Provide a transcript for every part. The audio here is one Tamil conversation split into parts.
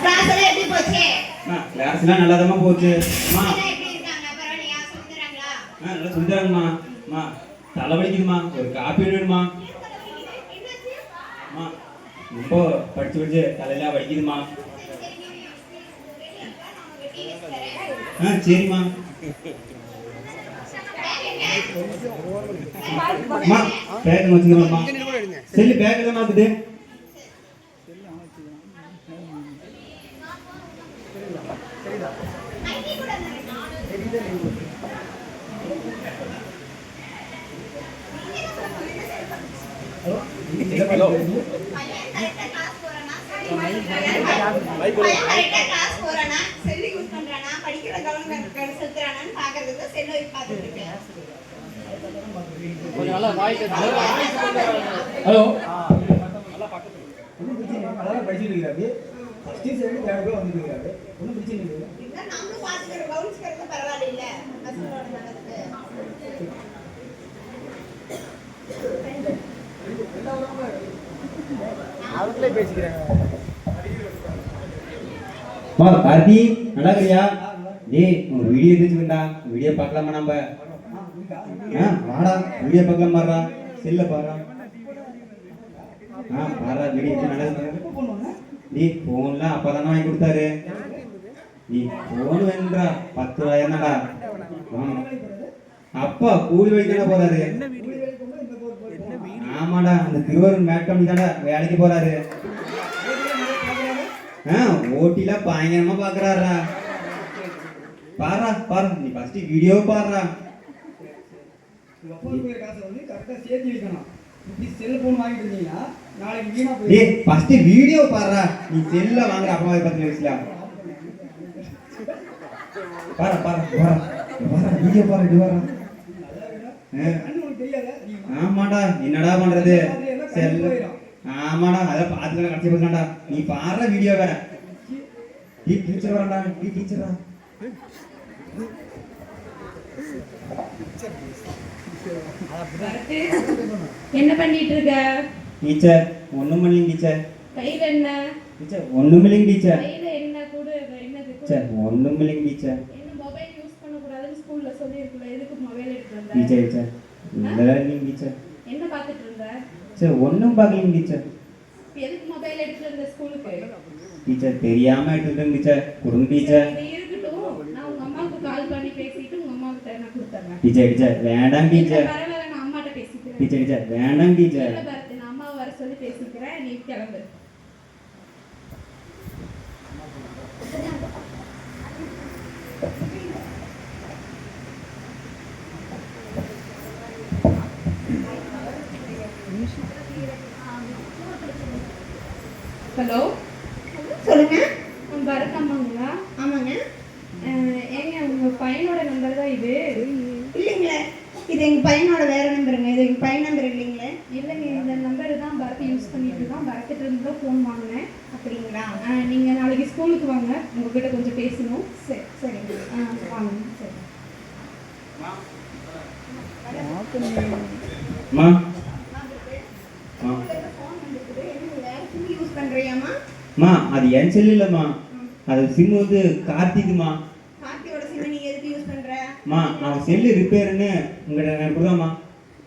கிளாஸ் எல்லாம் எப்படி போச்சு? கிளாஸ்லாம் நல்லாதாம்மா போச்சு. அம்மா எப்படி இருக்காங்க? பரவாயில்லையா? சொல்லி தராங்களா? நல்லா சொல்லி தராங்கம்மா. அம்மா தலை வலிக்குதுமா, ஒரு காப்பி வேணுமா? அம்மா ரொம்ப படிச்சு படிச்சு தலையெல்லாம் வலிக்குதுமா. சரிம்மா. அம்மா பேக் வச்சுக்கிறோம்மா. செல்லு பேக் தான் இருக்குது. ஹலோ கிளாஸ் போறானா, செல் யூஸ் பண்றானா, படிக்கிற கவனம் செலுத்துறானான்னு பாக்குறதுக்கு செல் யூஸ் பார்த்துட்டு இருக்கேன். கொஞ்சம் நல்லா வாய் ஹலோ நல்லா பக்கத்துல நல்லா படிச்சிட்டு இருக்காரு. ஃபர்ஸ்ட் செல் தேர்ட் வந்துருக்காரு. ஒண்ணும் பிரச்சனை இல்ல. இல்ல நாமளும் பாத்துக்கிற கவுன்ஸ்கறது பரவாயில்லை இல்ல. பசங்களோட நடந்துக்கு அவங்களே பேசிக்கிறாங்க. மா கார்த்தி நல்லா இருக்கியா? டேய் ஒரு வீடியோ எடுத்துக்கிட்டா, வீடியோ பார்க்கலாமா நம்ம? வாடா வீடியோ பார்க்கலாம் பாறா, செல்ல பாறா. பாறா வீடியோ நல்லா இருக்கு. டேய் போன்லாம் அப்பா தானே வாங்கி கொடுத்தாரு. டேய் போன் வேணும்டா, 10,000 தான்டா. அப்பா கூலி வேலைக்கு தானே போறாரு. ஆமாடா அந்த திருவாரூர் மேட் கம்பெனி தான்டா வேலைக்கு போறாரு. ஓட்டில பயங்கரமா பாக்குறாரா. பாரா பாரு நீ ஃபர்ஸ்ட் வீடியோ பாருடா. காசை வந்து கரெக்டா சேர்த்து வைக்கணும். இப்படி செல்போன் வாங்கிட்டு இருந்தீங்கன்னா நாளைக்கு வீணா போய். டேய் ஃபர்ஸ்ட் வீடியோ பாருடா. நீ செல்ல வாங்குற அப்பாவை பத்தி பேசல. பாரு பாரு பாரு பாரு வீடியோ பாரு இது பாரு. ஆமாடா என்னடா பண்றது செல்ல. ஆமாடா அத பாத்துக்கலாம் கட்சி பண்ணடா. நீ பாற வீடியோ வேற. நீ டீச்சர் வரடா, நீ டீச்சரா. என்ன பண்ணிட்டு இருக்க? டீச்சர் ஒண்ணும் பண்ணல டீச்சர். கையில என்ன? டீச்சர் ஒண்ணும் இல்ல டீச்சர். கையில என்ன கூட என்னது? டீச்சர் ஒண்ணும் இல்ல டீச்சர். என்ன மொபைல் யூஸ் பண்ண கூடாதுன்னு ஸ்கூல்ல சொல்லிருக்கல. எதுக்கு மொபைல் எடுத்து வந்த? டீச்சர் டீச்சர் இல்ல டீச்சர். என்ன பார்த்துட்டு இருந்த? டீச்சர் ஒண்ணும் பார்க்கல டீச்சர். எதுக்கு மொபைல் எடுத்து வந்த ஸ்கூலுக்கு? டீச்சர் தெரியாம எடுத்துட்டேன் டீச்சர். குடுங்க டீச்சர். இது இருக்கட்டும். நான் உங்க அம்மாவுக்கு கால் பண்ணி பேசிட்டு உங்க அம்மாவுக்கு நான் கொடுத்துறேன். டீச்சர் டீச்சர் வேண்டாம் டீச்சர். பரவாயில்லை நான் அம்மாட்ட பேசிக்கிறேன். டீச்சர் டீச்சர் வேண்டாம் டீச்சர். இல்ல பரத் நான் அம்மாவை வர சொல்லி பேசிக்கிறேன். நீ கிளம்பு. ஹலோ சொல்லுங்க. பரத் அம்மாங்களா? ஆமாங்க. ஏங்க உங்க பையனோட நம்பர் தான் இது? இல்லைங்களே இது எங்க பையனோட வேற நம்பருங்க. இது எங்க பையன் நம்பர் இல்லைங்களே. இல்லைங்க இந்த நம்பர் தான் பரத் யூஸ் பண்ணிட்டு இருக்கான். பரத்திட்ட இருந்து தான் ஃபோன் வாங்கினேன். அப்படிங்களா? நீங்க நாளைக்கு ஸ்கூலுக்கு வாங்க, உங்ககிட்ட கொஞ்சம் பேசணும். சரி சரிங்க. வாங்க. சரி மா யூஸ் பண்றியாமா? மா அது என் செல்லு இல்லம்மா, அது சிம் வந்து கார்த்திக்குமா. கார்த்தியோட சிம் நீ எதுக்கு யூஸ் பண்ற? மா அவன் செல்லு ரிப்பேர்னு உங்ககிட்ட நான் கொடுதாம்மா.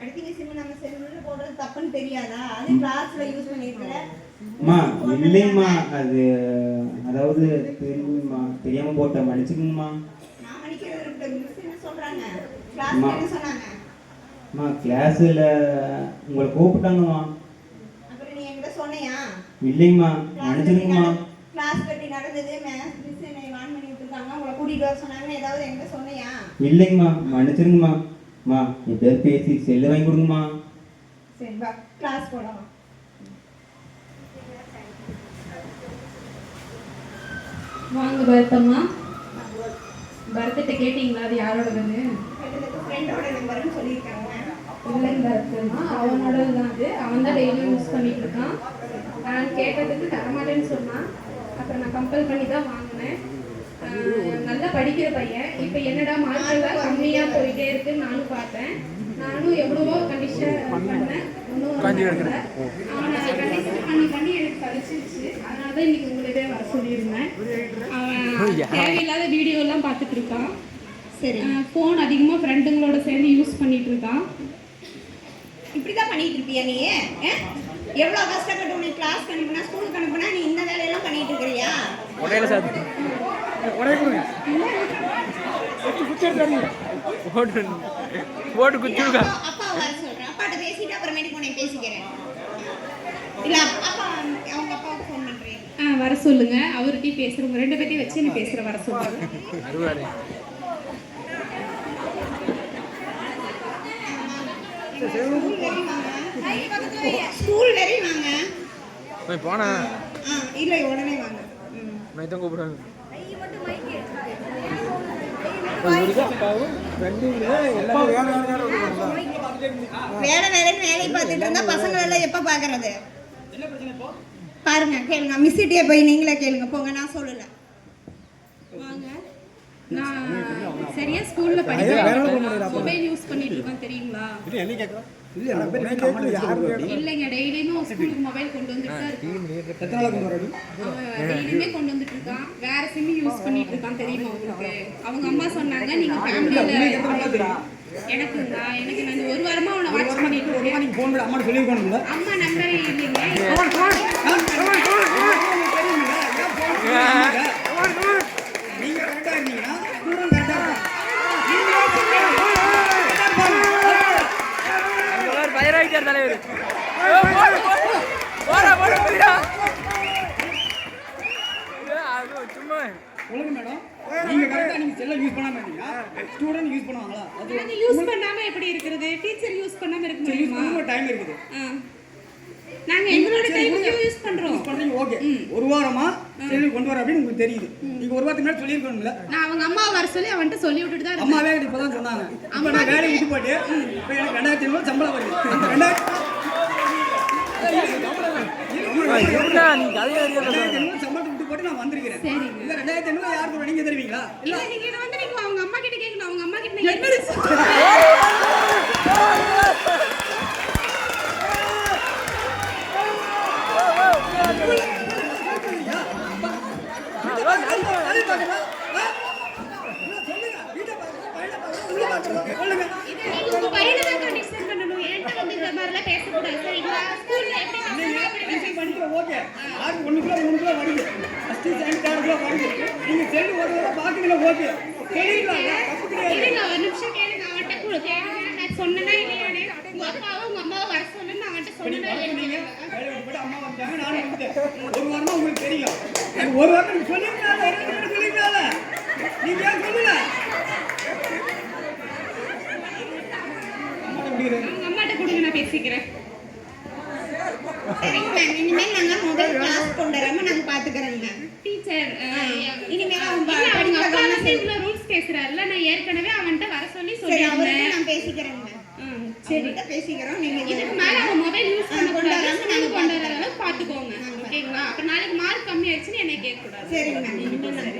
அடுத்தீங்க சிம் நம்ம செல்லுல போடுறது தப்புன்னு தெரியாதா? அது கிளாஸ்ல யூஸ் பண்ணிருக்கல. மா இல்லைம்மா அது அதாவது தெரியாம போட்ட மன்னிச்சுக்குங்கம்மா. நான் மன்னிக்கிறது மிஸ் என்ன சொல்றாங்க? கிளாஸ்ல என்ன சொன்னாங்க? மா கிளாஸ்ல உங்களை கூப்பிட்டாங்கம்மா. அப்புறம் நீ என்கிட்ட சொன்னியா? இல்லைங்கம்மா மன்னிச்சுக்குங்கம்மா. கிளாஸ் கட்டி நடந்தது மிஸ் என்னை வான் பண்ணி விட்டுருக்காங்க, உங்களை கூட்டிட்டு வர சொன்னாங்கன்னு ஏதாவது என்கிட்ட சொன்னியா? இல்லைங்கம்மா மன்னிச்சிருங்கம்மா. மா எப்படியாவது பேசி செல்லு வாங்கி கொடுங்கம்மா. சரி வா கிளாஸ் போலாம். வாங்க பரத்தம்மா. பரத்திட்ட கேட்டீங்களா அது யாரோடதுன்னு? ஃப்ரெண்டோட நம்பர்னு சொல்லியிருக்காங்க. இல்லைங்க பரத்தம்மா, அவனோட தான் அது. அவன் தான் டெய்லியும் யூஸ் பண்ணிட்டு இருக்கான். நான் கேட்டதுக்கு தரமாட்டேன்னு சொன்னான். அப்புறம் நான் கம்பல் பண்ணி தான் வாங்கினேன். நல்லா படிக்கிற பையன். இப்போ என்னடா மார்க்கெல்லாம் கம்மியாக போயிட்டே இருக்குன்னு நானும் பார்த்தேன். நானும் எவ்வளவோ கண்டிஷன் பண்ணேன், ஒன்றும் அவனை கண்டிஷன் பண்ணி பண்ணி எனக்கு படிச்சிருச்சு. அதனால தான் இன்னைக்கு உங்கள்கிட்ட வர சொல்லியிருந்தேன். தேவையில்லாத வீடியோலாம் பார்த்துட்டு இருக்கான். சரி, ஃபோன் அதிகமாக ஃப்ரெண்டுங்களோட சேர்ந்து யூஸ் பண்ணிட்டு இருக்கான். இப்படிதான் பண்ணிட்டு இருப்பியா நீ? எவ்வளவு கஷ்டப்பட்டு உனக்கு கிளாஸ் அனுப்புனா, ஸ்கூலுக்கு அனுப்புனா, நீ இந்த வேலையெல்லாம் பண்ணிட்டு இருக்கிறியா? உடையில சார் உடைய கொடுங்க போட்டு குத்துங்க. அப்பா வர சொல்றேன், அப்பாட்ட பேசிட்டு அப்புறமேட்டுக்கு உன்னை பேசிக்கிறேன். இல்ல அப்பா, அவங்க அப்பாவுக்கு ஃபோன் பண்றேன். வர சொல்லுங்க, அவர்கிட்டயும் பேசுறவங்க 2 பேர்த்தையும் வச்சு நீ பேசுற வர சொல்லுங்க. ஸ்கூல் வரையும் வாங்க. போனா இல்ல உடனே வாங்க. நான் கூப்பிடுறாங்க. வேலை வேலைன்னு வேலையை பார்த்துட்டு இருந்தா பசங்க எல்லாம் எப்ப பாக்குறது? பாருங்க, கேளுங்க, மிஸ்ஸிட்டே போய் நீங்களே கேளுங்க. போங்க, நான் சொல்லல. வாங்க. நான் சரியா ஸ்கூல்ல படிக்கிறேன். மொபைல் யூஸ் பண்ணிட்டு இருக்கேன் தெரியுங்களா? இல்லைங்க, டெய்லியுமே ஸ்கூலுக்கு மொபைல் கொண்டு வந்துட்டு தான் இருக்கான். டெய்லியுமே கொண்டு வந்துட்டு இருக்கான். வேற சிம் யூஸ் பண்ணிட்டு இருக்கான் தெரியுமா உங்களுக்கு? அவங்க அம்மா சொன்னாங்க நீங்க ஃபேமிலியில எனக்குங்களா? எனக்கு நான் 1 வாரமா அவனை வாட்ச் பண்ணிட்டு இருக்கேன். நீங்க போன் பண்ணி அம்மா சொல்லிருக்கணும்ல. அம்மா நம்பரே இல்லைங்க. நீங்க கரெக்டா இருந்தீங்கன்னா ஸ்டூடண்ட் கரெக்டா பயராயிட்டார் தலைவர். சும்மா சொல்லுங்க மேடம், நீங்க கரெக்டா நீங்க செல்ல யூஸ் பண்ணாம இருந்தீங்க, ஸ்டூடண்ட் யூஸ் பண்ணுவாங்களா? அது யூஸ் பண்ணாம எப்படி இருக்குது? டீச்சர் யூஸ் பண்ணாம இருக்க முடியுமா? டைம் இருக்குது. நாங்க எங்களோட டைமுக்கு யூஸ் பண்றோம். யூஸ் பண்றீங்க, ஓகே. 1 வாரமா செல்லு கொண்டு வர அப்படின்னு உங்களுக்கு தெரியுது. நீங்க 1 வாரத்துக்கு முன்னாடி சொல்லிருக்கணும்ல. நான் அவங்க அம்மா வர சொல்லி அவன்கிட்ட சொல்லி விட்டுட்டு தான் இருக்கேன். அம்மாவே இப்பதான் சொன்னாங்க. அம்மா நான் வேலையை விட்டு போட்டு இப்போ எனக்கு 2500 சம்பளம் வருது. அந்த 2500 சம்பளத்தை விட்டு போட்டு நான் வந்திருக்கிறேன். இந்த 2500 யாருக்கு நீங்க தருவீங்களா? இல்ல, நீங்க இத வந்து நீங்க அவங்க அம்மா கிட்ட கேட்கணும். அவங்க அம்மா கிட்ட என்ன சொன்னா இல்லையானே உங்க அப்பாவும் உங்க அம்மாவும் வர சொல்லு நான் அவன்கிட்ட சொன்னேன். அம்மா வந்தாங்க, நானும் வந்துட்டேன். 1 வாரமா உங்களுக்கு தெரியும். 1 வாரம் நீங்க சொல்லிருக்கீங்களா? 2 வாரம் சொல்லிருக்கீங்களா? நீங்க ஏன் சொல்லல? உங்க அம்மாட்ட கொடுங்க, நான் பேசிக்கிறேன். சரிங்க மேம், இனிமேல் நாங்க மொபைல் கிளாஸ் கொண்டு வராம நாங்க பாத்துக்கிறோங்க. டீச்சர் இனிமேல் அவங்க அப்பா வந்து இவ்வளவு ரூல்ஸ் பேசுறாருல, நான் ஏற்கனவே அவன்கிட்ட வர சொல்லி சரி, அவர்கிட்ட சொல்லிருந்தேன். நான் பேசிக்கிறேங்க. சரிட்ட பேசிக்கிறோம். நீங்க இதுக்கு மேல அவன் மொபைல் யூஸ் பண்ண கூடாது, நாங்க கொண்டு வர அளவுக்கு பாத்துக்கோங்க. ஓகேங்களா? அப்ப நாளைக்கு மார்க் கம்மி ஆயிடுச்சுன்னு என்னை கேட்க கூடாது. சரிங்க மேம், இனிமேல் நான்